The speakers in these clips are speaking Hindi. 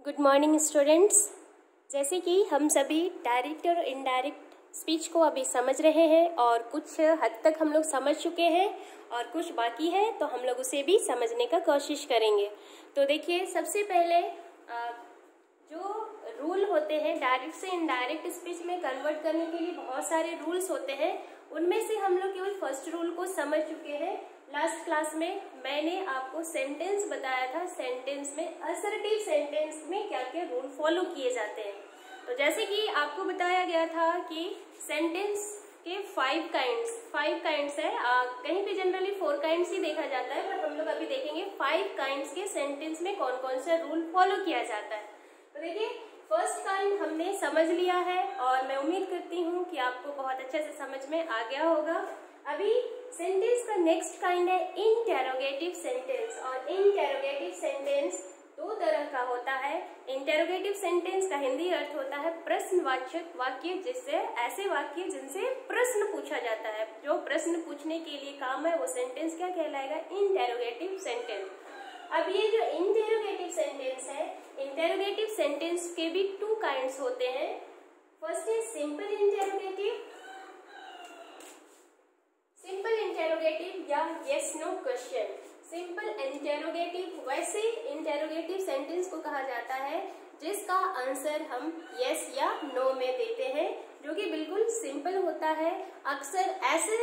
Good morning students. जैसे कि हम सभी डायरेक्ट और इनडायरेक्ट स्पीच को अभी समझ रहे हैं और कुछ हद तक हम लोग समझ चुके हैं और कुछ बाकी है, तो हम लोग उसे भी समझने का कोशिश करेंगे। तो देखिए, सबसे पहले जो रूल होते हैं डायरेक्ट से इनडायरेक्ट स्पीच में कन्वर्ट करने के लिए बहुत सारे रूल्स होते हैं। उनमें से हम लोग केवल फर्स्ट रूल को समझ चुके हैं। लास्ट क्लास में मैंने आपको सेंटेंस बताया था, सेंटेंस में असर्टिव सेंटेंस में क्या क्या रूल फॉलो किए जाते हैं। तो जैसे कि आपको बताया गया था कि सेंटेंस के 5 काइंड्स है। कहीं पे जनरली 4 काइंड्स ही देखा जाता है, पर हम लोग अभी देखेंगे 5 काइंड्स के सेंटेंस में कौन कौन सा रूल फॉलो किया जाता है। तो देखिए, फर्स्ट काइंड हमने समझ लिया है और मैं उम्मीद करती हूँ कि आपको बहुत अच्छे से समझ में आ गया होगा। अभी सेंटेंस का नेक्स्ट काइंड है इंटेरोगेटिव सेंटेंस। और इंटेरोगेटिव सेंटेंस 2 तरह का होता है। इंटेरोगेटिव सेंटेंस का हिंदी अर्थ होता है प्रश्नवाचक वाक्य, जिससे ऐसे वाक्य जिनसे प्रश्न पूछा जाता है। जो प्रश्न पूछने के लिए काम है वो सेंटेंस क्या कहलाएगा? Interrogative sentence. अब ये जो इंटेरोगेटिव सेंटेंस है, इंटेरोगेटिव सेंटेंस के भी 2 काइंड्स होते हैं। फर्स्ट है सिंपल इंटेरोगेटिव, सिंपल इंटेरोगेटिव या yes no question. Simple interrogative वैसे इंटेरोगेटिव सेंटेंस को कहा जाता है जिसका आंसर हम यस या नो में देते हैं, जो कि बिल्कुल सिंपल होता है। अक्सर ऐसे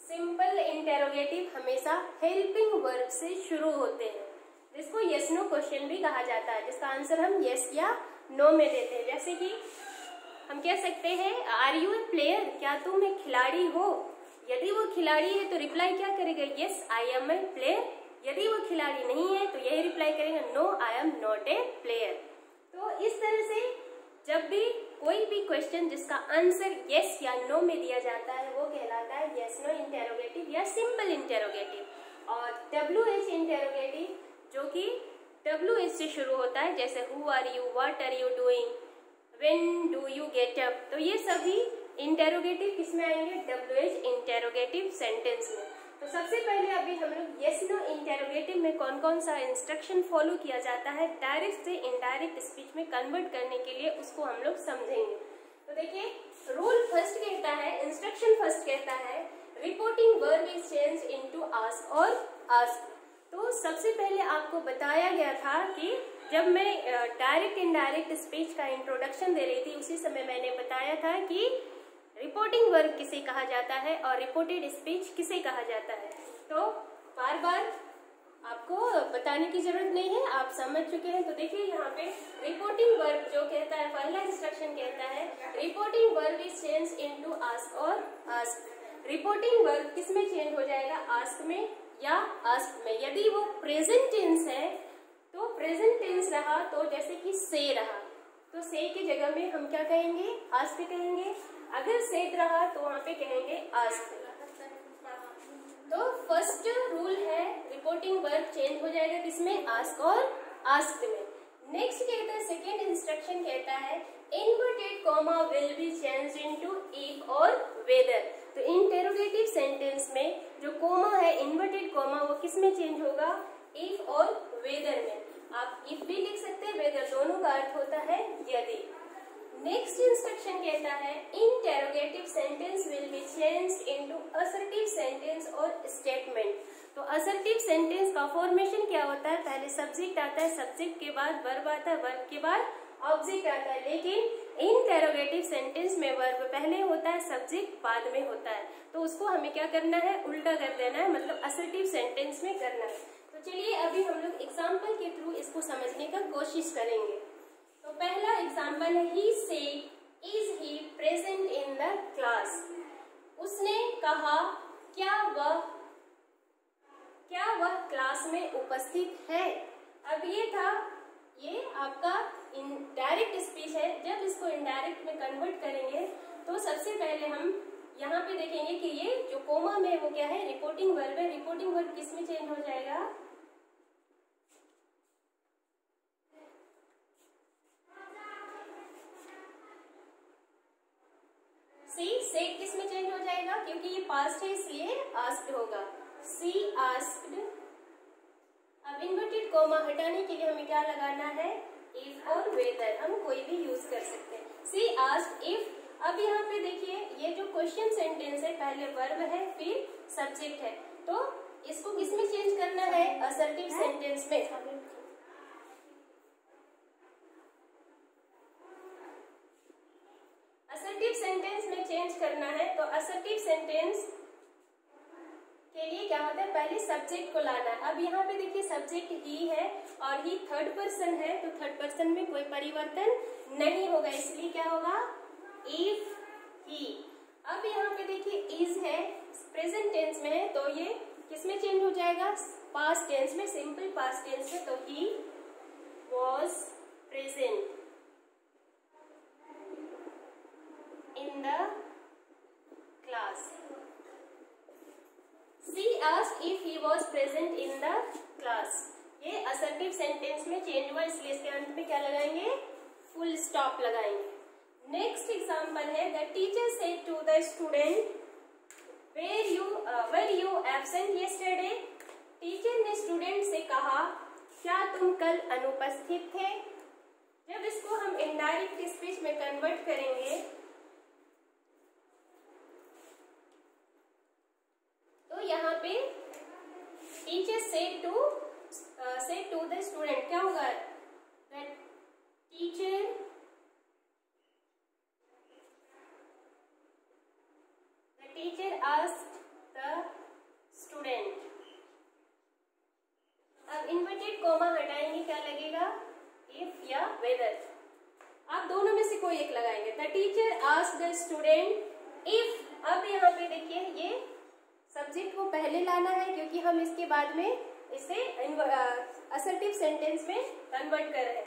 सिंपल इंटेरोगेटिव हमेशा हेल्पिंग वर्ब से शुरू होते हैं, जिसको यस नो क्वेश्चन भी कहा जाता है, जिसका आंसर हम यस या नो में देते हैं। जैसे कि हम कह सकते हैं, आर यू ए प्लेयर? क्या तुम एक खिलाड़ी हो? यदि वो खिलाड़ी है तो रिप्लाई क्या करेगा? Yes I am a player. यदि वो खिलाड़ी नहीं है तो यही रिप्लाई करेगा, no I am not a player. तो इस तरह से जब भी कोई भी क्वेश्चन जिसका आंसर यस या नो में दिया जाता है वो कहलाता है यस नो इंटेरोगेटिव या सिंपल इंटेरोगेटिव। और WH इंटेरोगेटिव, जो कि WH से शुरू होता है, जैसे who are you, what are you doing, when do you get up. तो ये सभी इंटेरोगेटिव किसमें आएंगे? WH इंटेरोगेटिव सेंटेंस में। तो सबसे पहले अभी हम लोग यस नो इंटेरोगेटिव में कौन कौन सा इंस्ट्रक्शन फॉलो किया जाता है डायरेक्ट से इनडायरेक्ट स्पीच में कन्वर्ट करने के लिए, उसको हम लोग समझेंगे। तो देखिए, रूल फर्स्ट कहता है, इंस्ट्रक्शन फर्स्ट कहता है, reporting verb is change into ask और आस्क। तो सबसे पहले आपको बताया गया था कि जब मैं डायरेक्ट इनडायरेक्ट स्पीच का इंट्रोडक्शन दे रही थी, उसी समय मैंने बताया था कि रिपोर्टिंग वर्ब किसे कहा जाता है और रिपोर्टेड स्पीच किसे कहा जाता है। तो बार बार आपको बताने की जरूरत नहीं है, आप समझ चुके हैं। तो देखिए, यहाँ पे रिपोर्टिंग वर्ब जो कहता है, पहला इंस्ट्रक्शन कहता है reporting verb is change into ask और आस्क। रिपोर्टिंग वर्ब किस में चेंज हो जाएगा? आस्क में या आस्क में। यदि वो प्रेजेंट टेंस है तो प्रेजेंट टेंस रहा, तो जैसे कि से रहा, तो से की जगह में हम क्या कहेंगे? आस्क कहेंगे। अगर सेट रहा तो वहां पे कहेंगे आस्क। तो फर्स्ट रूल है रिपोर्टिंग वर्ब चेंज हो जाएगा किसमें? आस्क और आस्क में। नेक्स्ट कहता है, सेकेंड इंस्ट्रक्शन कहता है inverted comma will be change into if और वेदर। तो इंटेरोगेटिव सेंटेंस में जो कोमा है, इन्वर्टेड कोमा, वो किस में चेंज होगा? इफ और वेदर में। आप इफ भी लिख सकते हैं, वेदर, दोनों का अर्थ होता है यदि। नेक्स्ट इंस्ट्रक्शन कहता है interrogative sentence will be changed into assertive sentence और स्टेटमेंट। तो असर्टिव सेंटेंस का फॉर्मेशन क्या होता है? पहले सब्जेक्ट आता है, सब्जेक्ट के बाद वर्ब आता है, वर्ब के बाद ऑब्जेक्ट आता है। लेकिन इंटेरोगेटिव सेंटेंस में वर्ब पहले होता है, सब्जेक्ट बाद में होता है। तो उसको हमें क्या करना है? उल्टा कर देना है, मतलब असर्टिव सेंटेंस में करना है। तो चलिए अभी हम लोग एग्जाम्पल के थ्रू इसको समझने का कोशिश करेंगे। तो पहला एग्जाम्पल है, he said is he present in the class. उसने कहा, क्या वह क्लास में उपस्थित है। अब ये आपका इनडायरेक्ट स्पीच है। जब इसको इनडायरेक्ट में कन्वर्ट करेंगे तो सबसे पहले हम यहाँ पे देखेंगे कि ये जो कोमा में वो क्या है? रिपोर्टिंग वर्ब है। रिपोर्टिंग वर्ब किस में चेंज हो जाएगा? से किस में चेंज हो जाएगा? क्योंकि ये पास्ट है इसलिए आस्क्ड होगा। सी आस्क्ड। अब अब इन्वर्टेड कॉमा हटाने के लिए हमें क्या लगाना है, इफ और वेदर, हम कोई भी यूज कर सकते हैं। सी आस्क्ड इफ, अब यहाँ पे देखिए ये जो क्वेश्चन सेंटेंस है पहले वर्ब है फिर सब्जेक्ट है, तो इसको किसमें चेंज करना है, असर्टिव सेंटेंस में। असर्टिव सेंटेंस में चेंज करना है, तो असर्टिव सेंटेंस के लिए क्या होता है, पहले सब्जेक्ट को लाना है। अब यहाँ पे देखिए सब्जेक्ट ही है और ही थर्ड पर्सन है, तो थर्ड पर्सन में कोई परिवर्तन नहीं होगा, इसलिए क्या होगा, इफ ही। अब यहाँ पे देखिए इज है, प्रेजेंट टेंस में है, तो ये किसमें चेंज हो जाएगा, पास्ट टेंस में, सिंपल पास्ट टेंस में, तो he was present in the class. She asked if he was present in the class. ये असर्टिव सेंटेंस में चेंज हुआ, इसलिए इसके अंत में क्या लगाएंगे, फुल स्टॉप लगाएंगे। नेक्स्ट एग्जांपल है, the teacher said to the student were you absent yesterday. Teacher ने स्टूडेंट से कहा क्या तुम कल अनुपस्थित थे। जब इसको हम इनडायरेक्ट स्पीच में कन्वर्ट करेंगे तो यहाँ पे teacher said to the student क्या होगा, the teacher asked the student. अब इन्वर्टेड कॉमा हटाएंगे, क्या लगेगा, इफ या वेदर। आप दोनों में से कोई एक लगाएंगे, the teacher asked the student if. अब यहाँ पे देखिए ये सब्जेक्ट को पहले लाना है क्योंकि हम इसके बाद में इसे असर्टिव सेंटेंस में कन्वर्ट कर रहे हैं।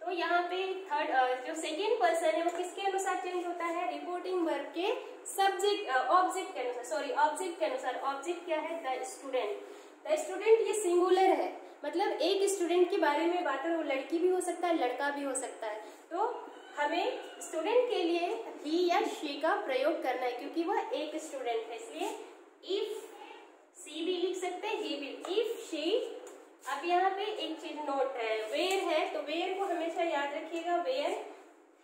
तो यहाँ पे थर्ड जो सेकेंड पर्सन है वो किसके अनुसार चेंज होता है, रिपोर्टिंग वर्ब के सब्जेक्ट ऑब्जेक्ट के अनुसार, सॉरी ऑब्जेक्ट के अनुसार। ऑब्जेक्ट क्या है, द स्टूडेंट। द स्टूडेंट ये सिंगुलर है, मतलब एक स्टूडेंट के बारे में बात है, वो लड़की भी हो सकता है लड़का भी हो सकता है, तो हमें स्टूडेंट के लिए ही या शी का प्रयोग करना है क्योंकि वह एक स्टूडेंट है, इसलिए इफ सी भी लिख सकते हैं, ही भी, इफ शी। अब यहाँ पे एक चीज नोट है, वेयर है, तो वेयर को हमेशा याद रखिएगा, वेयर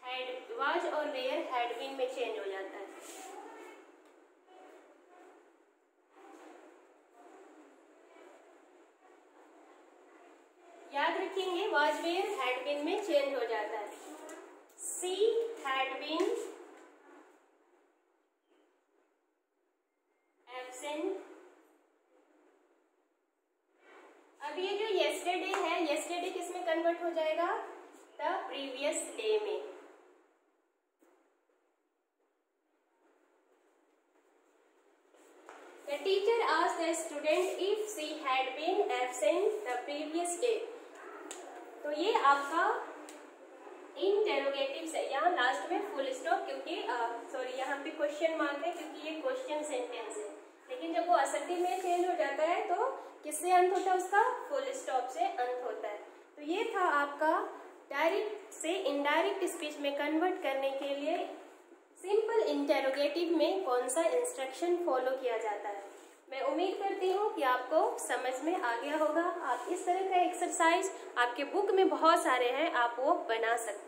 हैड वाज और वेयर हैड बीन में चेंज हो जाता है। याद रखेंगे, वाज वेयर हैड बीन में चेंज हो जाता है। She had been absent. अब ये जो yesterday है, yesterday किस में कन्वर्ट हो जाएगा, the previous day में। The teacher asked the student if she had been absent the previous day। तो ये आपका इंटेरोगेटिव है, यहाँ लास्ट में फुल स्टॉप, क्योंकि सॉरी यहाँ पे क्वेश्चन मार्क है क्योंकि ये क्वेश्चन सेंटेंस है, लेकिन जब वो असर्टिव में चेंज हो जाता है तो किससे अंत होता है, उसका फुल स्टॉप से अंत होता है। तो ये था आपका डायरेक्ट से इनडायरेक्ट स्पीच में कन्वर्ट करने के लिए सिंपल इंटेरोगेटिव में कौन सा इंस्ट्रक्शन फॉलो किया जाता है। मैं उम्मीद करती हूँ कि आपको समझ में आ गया होगा। आप इस तरह का एक्सरसाइज आपके बुक में बहुत सारे हैं, आप वो बना सकते हैं।